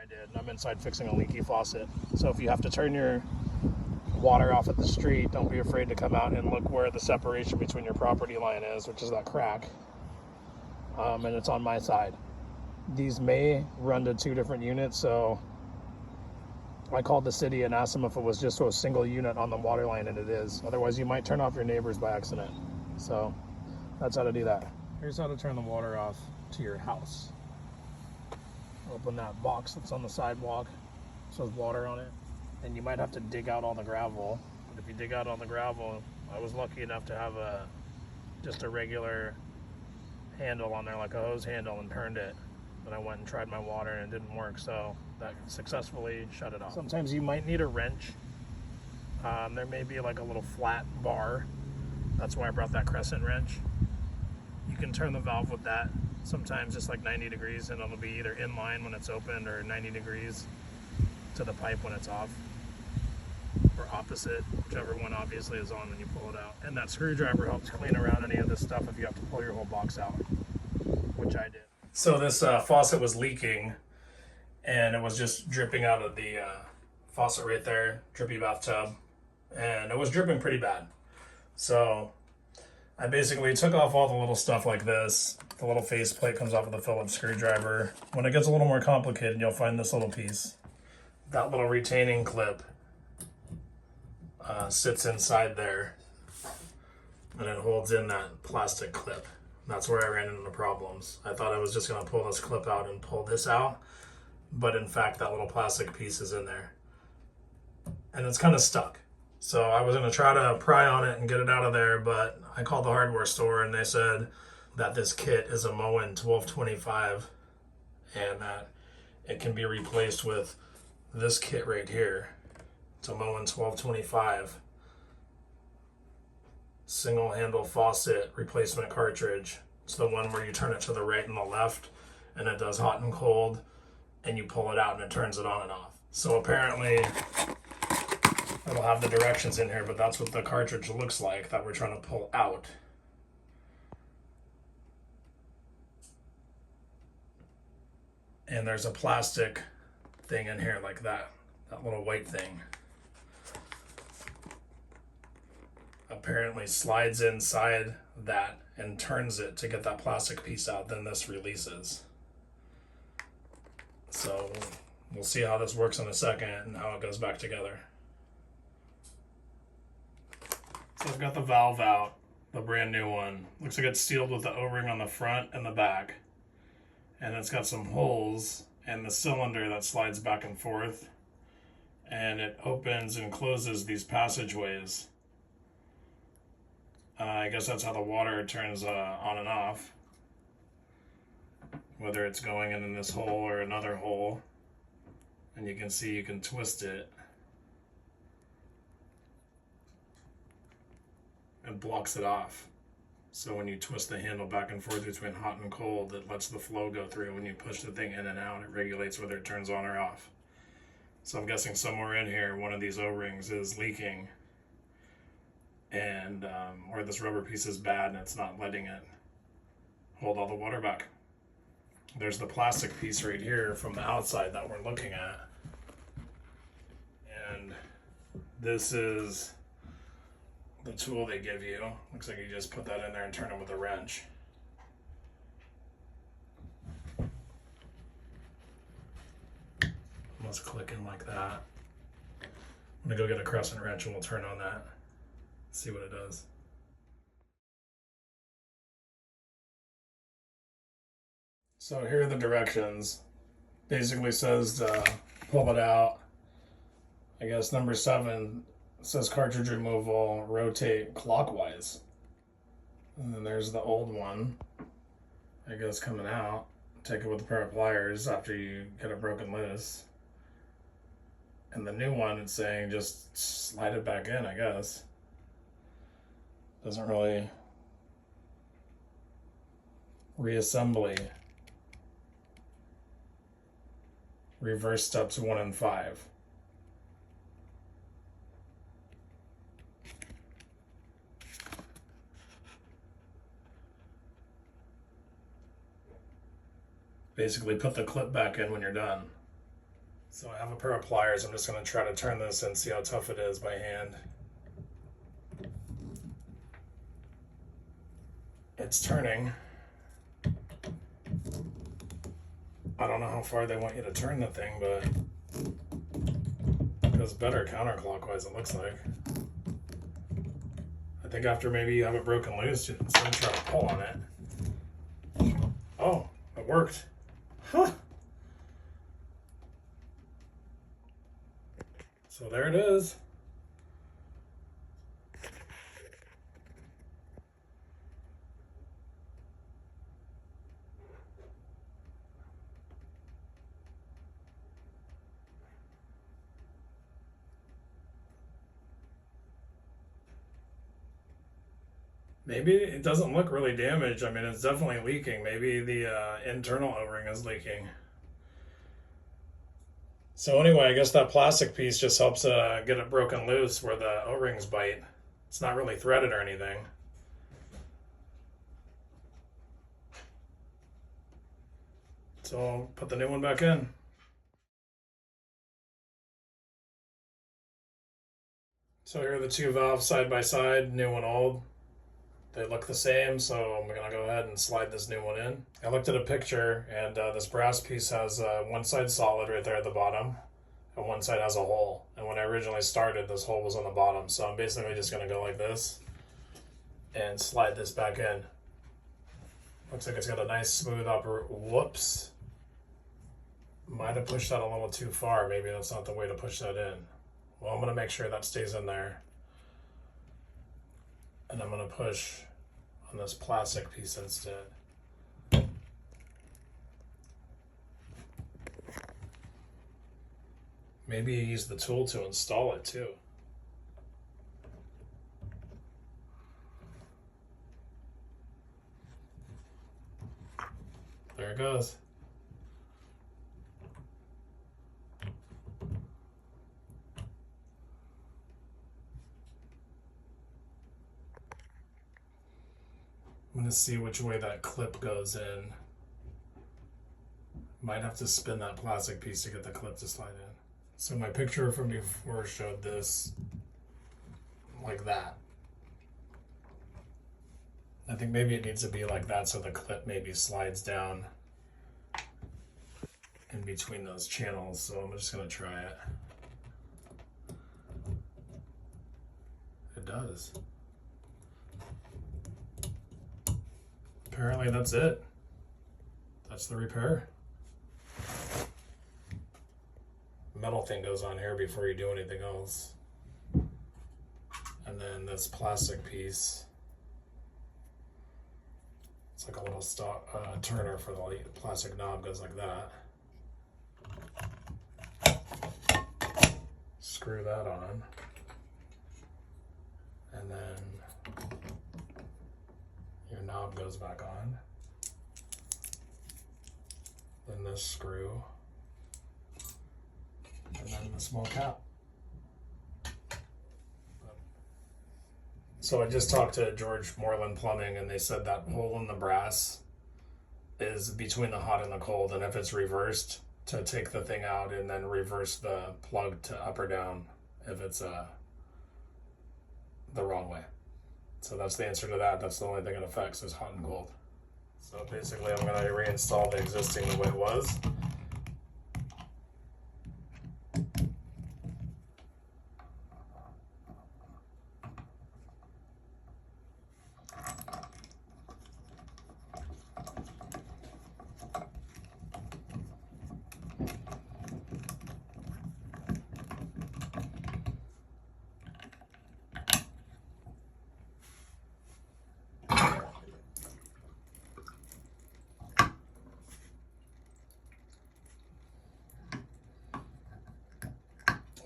I did. I'm inside fixing a leaky faucet. So if you have to turn your water off at the street, don't be afraid to come out and look where the separation between your property line is, which is that crack. And it's on my side. These may run to 2 different units, so I called the city and asked them if it was just a single unit on the water line, and it is. Otherwise, you might turn off your neighbors by accident. So that's how to do that. Here's how to turn the water off to your house. Open that box that's on the sidewalk. It says water on it. And you might have to dig out all the gravel. But if you dig out all the gravel, I was lucky enough to have just a regular handle on there, like a hose handle, and turned it. Then I went and tried my water and it didn't work, so that successfully shut it off. Sometimes you might need a wrench. There may be like a little flat bar. That's why I brought that crescent wrench. You can turn the valve with that, sometimes just like 90 degrees, and it'll be either in line when it's opened or 90 degrees to the pipe when it's off, or opposite, whichever one obviously is on when you pull it out. And that screwdriver helps clean around any of this stuff if you have to pull your whole box out, which I did. So this faucet was leaking, and it was just dripping out of the faucet right there, drippy bathtub, and it was dripping pretty bad. So I basically took off all the little stuff like this. The little faceplate comes off with a Phillips screwdriver. When it gets a little more complicated, you'll find this little piece. That little retaining clip sits inside there, and it holds in that plastic clip. That's where I ran into problems. I thought I was just going to pull this clip out and pull this out, but in fact that little plastic piece is in there, and it's kind of stuck. So I was going to try to pry on it and get it out of there, but I called the hardware store and they said that this kit is a MOEN 1225 and that it can be replaced with this kit right here. It's a MOEN 1225 single handle faucet replacement cartridge. It's the one where you turn it to the right and the left and it does hot and cold, and you pull it out and it turns it on and off. So apparently it'll have the directions in here, but that's what the cartridge looks like that we're trying to pull out. And there's a plastic thing in here like that little white thing. Apparently slides inside that and turns it to get that plastic piece out, then this releases. So we'll see how this works in a second and how it goes back together. So I've got the valve out, the brand new one. Looks like it's sealed with the O-ring on the front and the back. And it's got some holes and the cylinder that slides back and forth. And it opens and closes these passageways. I guess that's how the water turns on and off. Whether it's going in this hole or another hole. And you can see you can twist it. It blocks it off. So when you twist the handle back and forth between hot and cold, it lets the flow go through. When you push the thing in and out, it regulates whether it turns on or off. So I'm guessing somewhere in here, one of these O-rings is leaking, and or this rubber piece is bad and it's not letting it hold all the water back. There's the plastic piece right here from the outside that we're looking at. And this is the tool they give you. Looks like you just put that in there and turn it with a wrench. Let's click in like that. I'm gonna go get a crescent wrench and we'll turn on that. See what it does. So here are the directions. Basically says to pull it out. I guess number 7 says cartridge removal, rotate clockwise. And then there's the old one, I guess, coming out. Take it with a pair of pliers after you get it broken loose. And the new one, it's saying just slide it back in, I guess. Doesn't really reassembly. Reverse steps 1 and 5. Basically put the clip back in when you're done. So I have a pair of pliers. I'm just going to try to turn this and see how tough it is by hand. It's turning. I don't know how far they want you to turn the thing, but it goes better counterclockwise, it looks like. I think after maybe you have it broken loose, it's going to try to pull on it. Oh, it worked. Huh. So there it is. Maybe it doesn't look really damaged. I mean, it's definitely leaking. Maybe the internal O-ring is leaking. So anyway, I guess that plastic piece just helps get it broken loose where the O-rings bite. It's not really threaded or anything. So I'll put the new one back in. So here are the two valves side by side, new and old. They look the same, so I'm gonna go ahead and slide this new one in. I looked at a picture, and this brass piece has one side solid right there at the bottom, and one side has a hole. And when I originally started, this hole was on the bottom, so I'm basically just gonna go like this and slide this back in. Looks like it's got a nice smooth upper. Whoops. Might have pushed that a little too far. Maybe that's not the way to push that in. Well, I'm gonna make sure that stays in there. And I'm going to push on this plastic piece instead. Maybe you use the tool to install it too. There it goes. I'm going to see which way that clip goes in. Might have to spin that plastic piece to get the clip to slide in. So my picture from before showed this like that. I think maybe it needs to be like that so the clip maybe slides down in between those channels. So I'm just going to try it. It does. Apparently that's it. That's the repair. Metal thing goes on here before you do anything else. And then this plastic piece. It's like a little stock turner for the plastic knob, goes like that. Screw that on. And then your knob goes back on. Then this screw. And then the small cap. So I just talked to George Moreland Plumbing, and they said that hole in the brass is between the hot and the cold, and if it's reversed, to take the thing out and then reverse the plug to up or down if it's the wrong way. So that's the answer to that. That's the only thing it affects is hot and cold. So basically I'm going to reinstall the existing the way it was.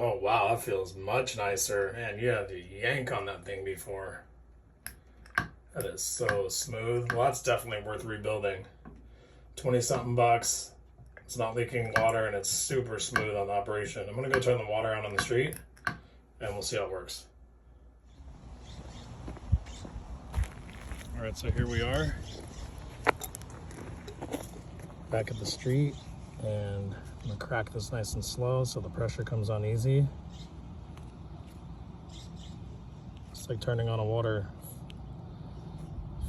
Oh wow, that feels much nicer. Man, you had to yank on that thing before. That is so smooth. Well, that's definitely worth rebuilding. 20-something bucks. It's not leaking water and it's super smooth on operation. I'm gonna go turn the water on the street and we'll see how it works. All right, so here we are. Back at the street. And I'm gonna crack this nice and slow so the pressure comes on easy. It's like turning on a water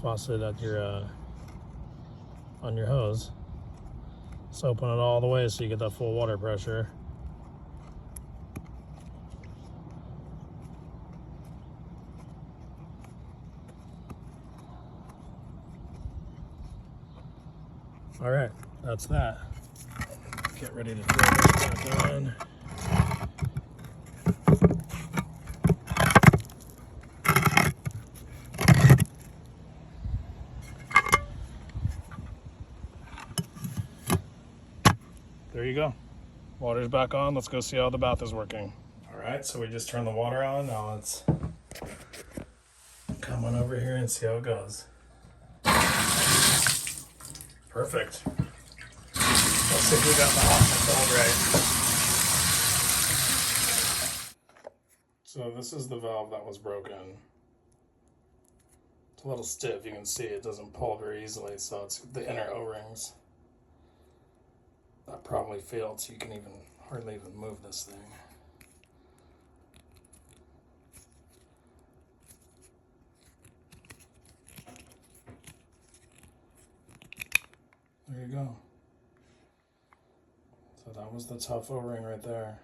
faucet at your on your hose. Just open it all the way so you get that full water pressure. All right, that's that. Get ready to throw this back on. There you go. Water's back on. Let's go see how the bath is working. All right, so we just turned the water on. Now let's come on over here and see how it goes. Perfect. Let's see if we got the hot and cold right. So this is the valve that was broken. It's a little stiff. You can see it doesn't pull very easily, so it's the inner O-rings that probably failed, so you can hardly even move this thing. There you go. So that was the tough O-ring right there.